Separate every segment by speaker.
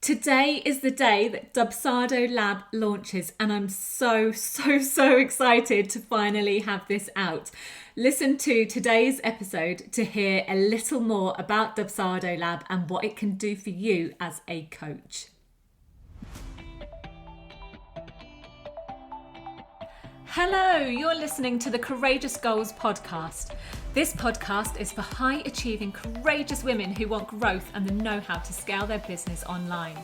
Speaker 1: Today is the day that Dubsado Lab launches, and I'm so excited to finally have this out. Listen to today's episode to hear a little more about Dubsado Lab and what it can do for you as a coach. Hello, you're listening to the Courageous Goals podcast. This podcast is for high-achieving, courageous women who want growth and the know-how to scale their business online.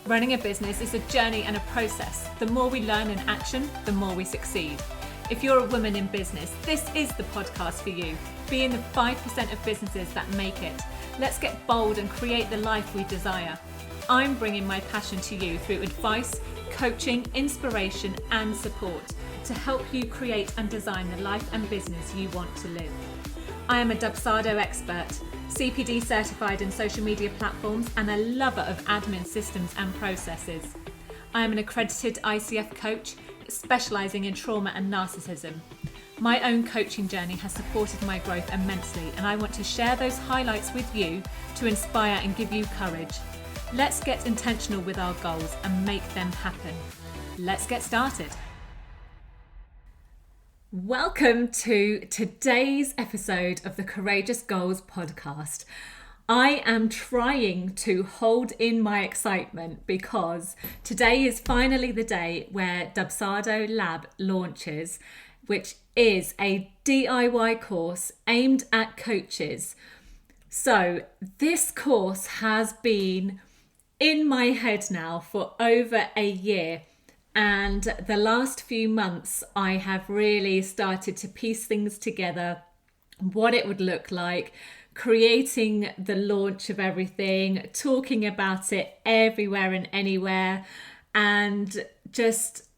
Speaker 1: Running a business is a journey and a process. The more we learn in action, the more we succeed. If you're a woman in business, this is the podcast for you. Be in the 5% of businesses that make it. Let's get bold and create the life we desire. I'm bringing my passion to you through advice, coaching, inspiration, and support to help you create and design the life and business you want to live. I am a Dubsado expert, CPD certified in social media platforms, and a lover of admin systems and processes. I am an accredited ICF coach, specialising in trauma and narcissism. My own coaching journey has supported my growth immensely, and I want to share those highlights with you to inspire and give you courage. Let's get intentional with our goals and make them happen. Let's get started. Welcome to today's episode of the Courageous Goals podcast. I am trying to hold in my excitement because today is finally the day where Dubsado Lab launches, which is a DIY course aimed at coaches. So this course has been in my head now for over a year. And the last few months, I have really started to piece things together, what it would look like, creating the launch of everything, talking about it everywhere and anywhere, and just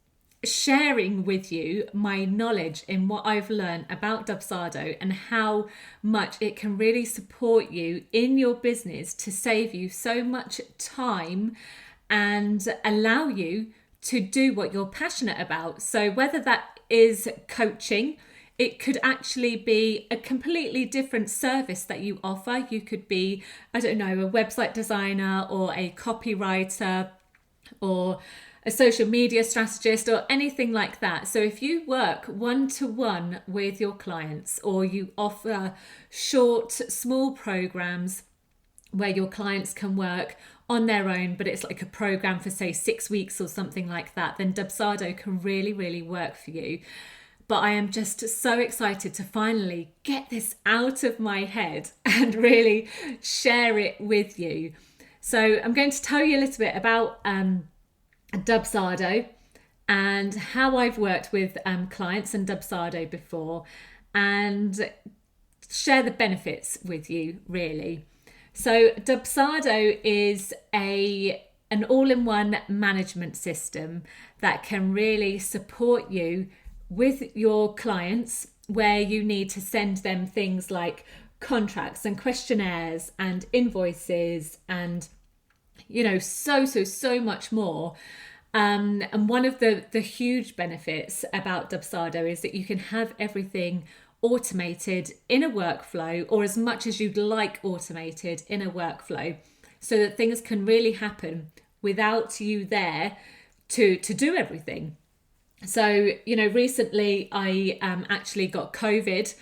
Speaker 1: sharing with you my knowledge in what I've learned about Dubsado and how much it can really support you in your business to save you so much time and allow you to do what you're passionate about. So whether that is coaching, it could actually be a completely different service that you offer. You could be, a website designer or a copywriter or a social media strategist or anything like that. So if you work one-to-one with your clients, or you offer short, small programs where your clients can work on their own, but it's like a program for say 6 weeks or something like that, then Dubsado can really work for you. But I am just so excited to finally get this out of my head and really share it with you. So I'm going to tell you a little bit about Dubsado and how I've worked with clients and Dubsado before, and share the benefits with you really. So Dubsado is an all-in-one management system that can really support you with your clients, where you need to send them things like contracts and questionnaires and invoices and so much more. And one of the huge benefits about Dubsado is that you can have everything automated in a workflow, or as much as you'd like automated in a workflow, so that things can really happen without you there to do everything. So, recently I actually got COVID,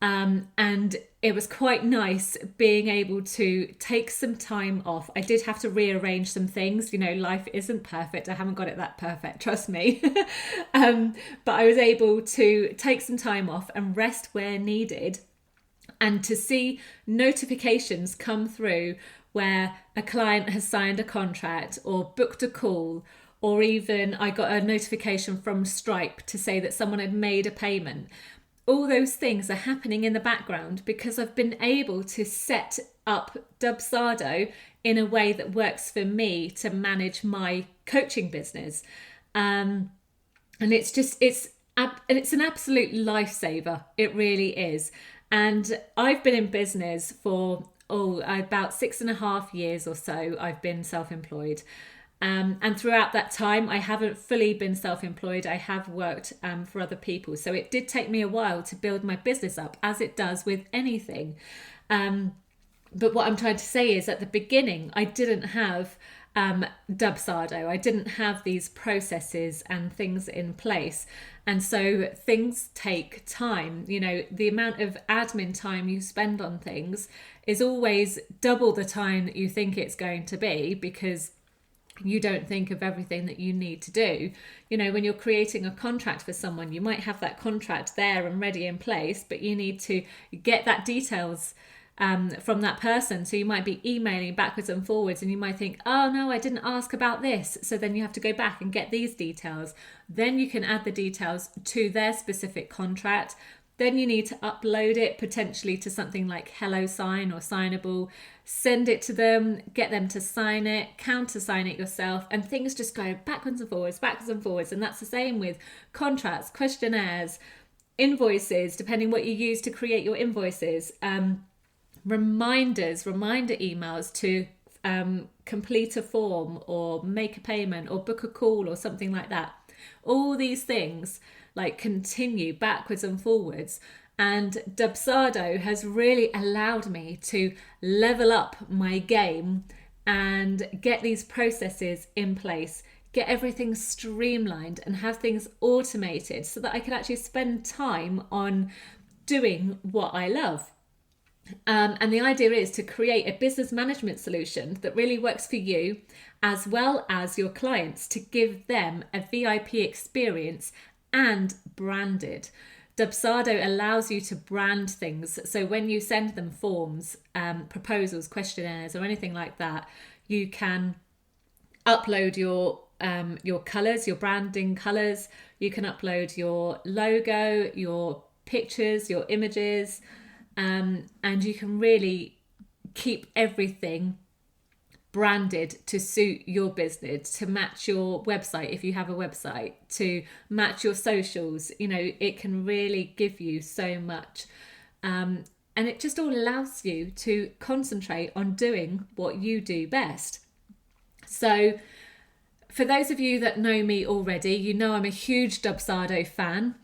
Speaker 1: and it was quite nice being able to take some time off. I did have to rearrange some things. Life isn't perfect. I haven't got it that perfect, trust me. But I was able to take some time off and rest where needed, and to see notifications come through where a client has signed a contract or booked a call, or even I got a notification from Stripe to say that someone had made a payment. All those things are happening in the background because I've been able to set up Dubsado in a way that works for me to manage my coaching business. And it's an absolute lifesaver. It really is. And I've been in business for about 6.5 years or so. I've been self-employed. And throughout that time, I haven't fully been self-employed. I have worked for other people. So it did take me a while to build my business up, as it does with anything. But what I'm trying to say is, at the beginning, I didn't have Dubsado. I didn't have these processes and things in place. And so things take time. You know, the amount of admin time you spend on things is always double the time that you think it's going to be, because you don't think of everything that you need to do. You know, when you're creating a contract for someone, you might have that contract there and ready in place, but you need to get that details from that person. So you might be emailing backwards and forwards, and you might think, oh no, I didn't ask about this. So then you have to go back and get these details. Then you can add the details to their specific contract. Then you need to upload it potentially to something like HelloSign or Signable, send it to them, get them to sign it, countersign it yourself, and things just go backwards and forwards, backwards and forwards. And that's the same with contracts, questionnaires, invoices, depending what you use to create your invoices, reminders, reminder emails to complete a form or make a payment or book a call or something like that. All these things like continue backwards and forwards, and Dubsado has really allowed me to level up my game and get these processes in place, get everything streamlined and have things automated so that I can actually spend time on doing what I love. And the idea is to create a business management solution that really works for you as well as your clients, to give them a VIP experience and branded. Dubsado allows you to brand things. So when you send them forms, proposals, questionnaires, or anything like that, you can upload your colours, your branding colours. You can upload your logo, your pictures, your images, and you can really keep everything branded to suit your business, to match your website if you have a website, to match your socials. You know, it can really give you so much, and it just all allows you to concentrate on doing what you do best. So for those of you that know me already, you know I'm a huge Dubsado fan.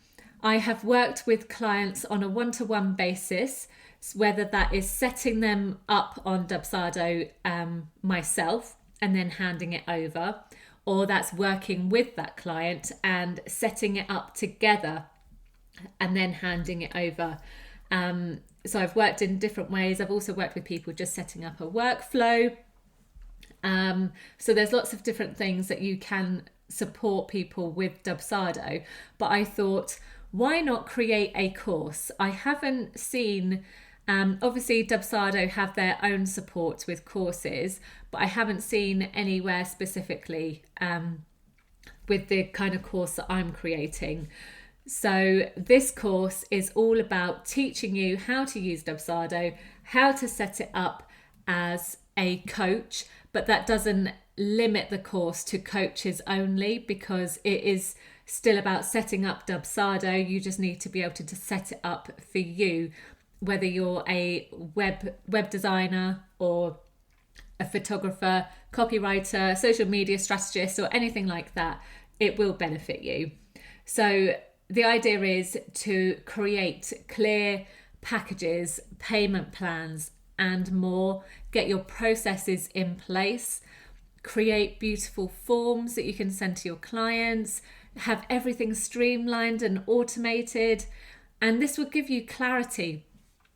Speaker 1: I have worked with clients on a one-to-one basis, whether that is setting them up on Dubsado myself and then handing it over, or that's working with that client and setting it up together and then handing it over. So I've worked in different ways. I've also worked with people just setting up a workflow. So there's lots of different things that you can support people with Dubsado. But I thought, why not create a course? I haven't seen, obviously Dubsado have their own support with courses, but I haven't seen anywhere specifically with the kind of course that I'm creating. So this course is all about teaching you how to use Dubsado, how to set it up as a coach, but that doesn't limit the course to coaches only, because it is still about setting up Dubsado. You just need to be able to set it up for you, whether you're a web designer or a photographer, copywriter, social media strategist, or anything like that. It will benefit you. So the idea is to create clear packages, payment plans, and more. Get your processes in place, create beautiful forms that you can send to your clients, have everything streamlined and automated. And this will give you clarity.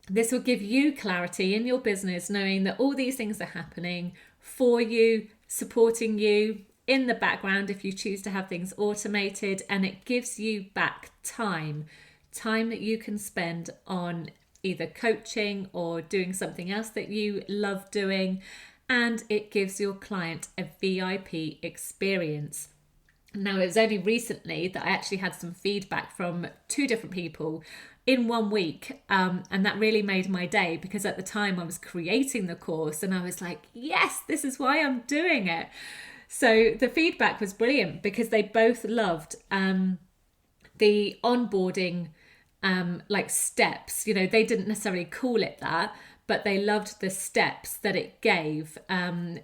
Speaker 1: This will give you clarity in your business, knowing that all these things are happening for you, supporting you in the background if you choose to have things automated. And it gives you back time that you can spend on either coaching or doing something else that you love doing. And it gives your client a VIP experience. Now, it was only recently that I actually had some feedback from 2 different people in 1 week. And that really made my day, because at the time I was creating the course and I was like, yes, this is why I'm doing it. So the feedback was brilliant, because they both loved the onboarding like steps. You know, they didn't necessarily call it that, but they loved the steps that it gave,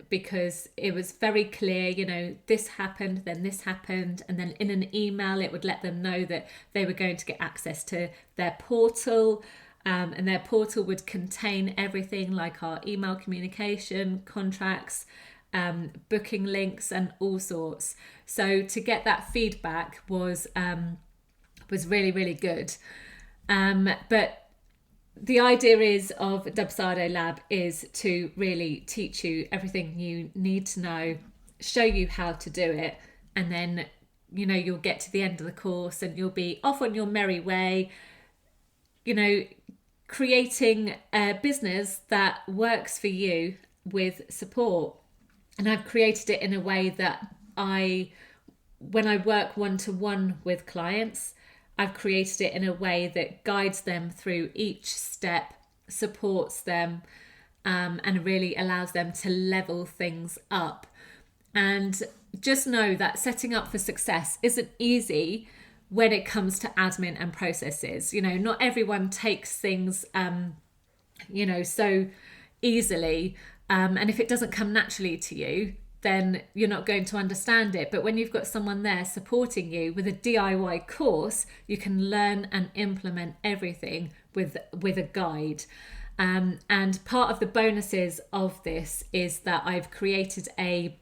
Speaker 1: because it was very clear, you know, this happened, then this happened. And then in an email, it would let them know that they were going to get access to their portal, and their portal would contain everything like our email communication, contracts, booking links and all sorts. So to get that feedback was really, really good. But the idea of Dubsado Lab is to really teach you everything you need to know, show you how to do it, and then, you know, you'll get to the end of the course and you'll be off on your merry way, you know, creating a business that works for you with support. And I've created it in a way that when I work one-to-one with clients, I've created it in a way that guides them through each step, supports them, and really allows them to level things up. And just know that setting up for success isn't easy when it comes to admin and processes. You know, not everyone takes things, you know, so easily. And if it doesn't come naturally to you, then you're not going to understand it. But when you've got someone there supporting you with a DIY course, you can learn and implement everything with a guide. And part of the bonuses of this is that I've created a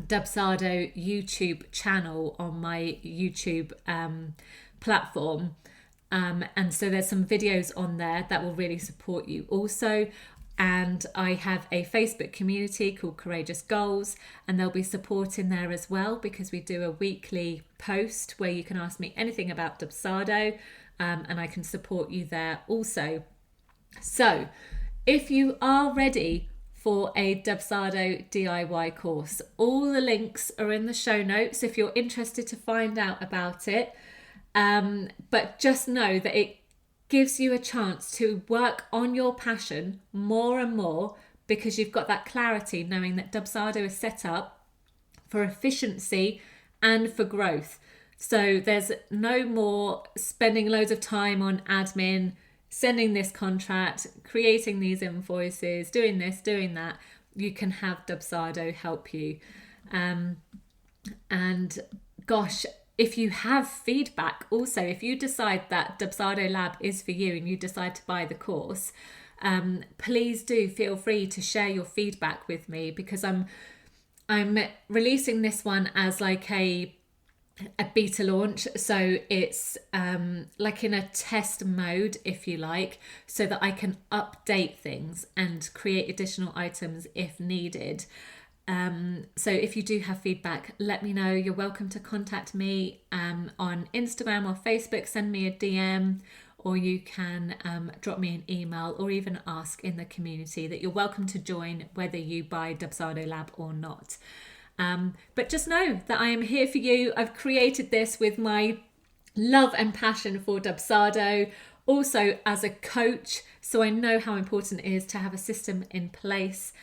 Speaker 1: Dubsado YouTube channel on my YouTube platform. And so there's some videos on there that will really support you also. And I have a Facebook community called Courageous Goals, and there'll be support in there as well, because we do a weekly post where you can ask me anything about Dubsado, and I can support you there also. So if you are ready for a Dubsado DIY course, all the links are in the show notes if you're interested to find out about it. But just know that it gives you a chance to work on your passion more and more, because you've got that clarity knowing that Dubsado is set up for efficiency and for growth. So there's no more spending loads of time on admin, sending this contract, creating these invoices, doing this, doing that. You can have Dubsado help you. And gosh, if you have feedback also, if you decide that Dubsado Lab is for you and you decide to buy the course, please do feel free to share your feedback with me, because I'm releasing this one as like a beta launch. So it's like in a test mode, if you like, so that I can update things and create additional items if needed. So if you do have feedback, let me know. You're welcome to contact me on Instagram or Facebook, send me a DM, or you can drop me an email, or even ask in the community that you're welcome to join whether you buy Dubsado Lab or not. But just know that I am here for you. I've created this with my love and passion for Dubsado, also as a coach, so I know how important it is to have a system in place.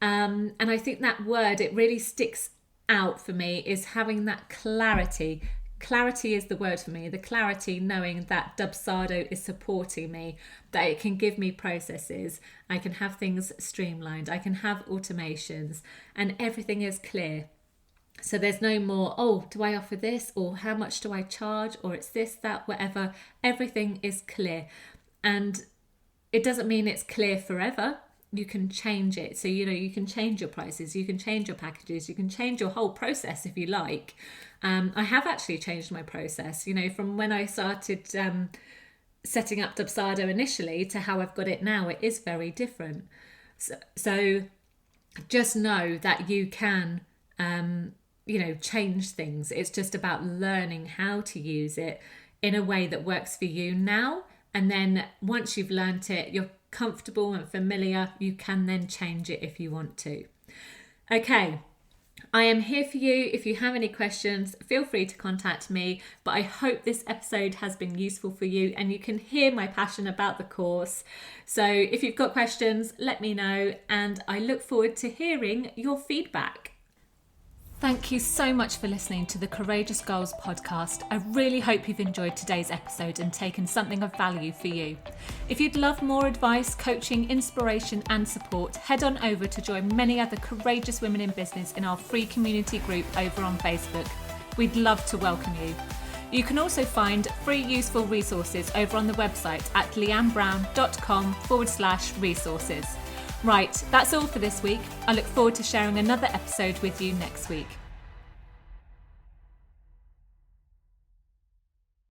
Speaker 1: And I think that word, it really sticks out for me, is having that clarity. Clarity is the word for me. The clarity knowing that Dubsado is supporting me, that it can give me processes, I can have things streamlined, I can have automations, and everything is clear. So there's no more, oh, do I offer this, or how much do I charge, or it's this, that, whatever. Everything is clear. And it doesn't mean it's clear forever. You can change it. So, you know, you can change your prices, you can change your packages, you can change your whole process if you like. I have actually changed my process, you know, from when I started setting up Dubsado initially to how I've got it now. It is very different. So just know that you can, you know, change things. It's just about learning how to use it in a way that works for you now. And then once you've learnt it, you're comfortable and familiar, you can then change it if you want to. Okay, I am here for you. If you have any questions, feel free to contact me. But I hope this episode has been useful for you and you can hear my passion about the course. So if you've got questions, let me know, and I look forward to hearing your feedback. Thank you so much for listening to the Courageous Goals podcast. I really hope you've enjoyed today's episode and taken something of value for you. If you'd love more advice, coaching, inspiration and support, head on over to join many other courageous women in business in our free community group over on Facebook. We'd love to welcome you. You can also find free useful resources over on the website at leannebrown.com/resources. Right, that's all for this week. I look forward to sharing another episode with you next week.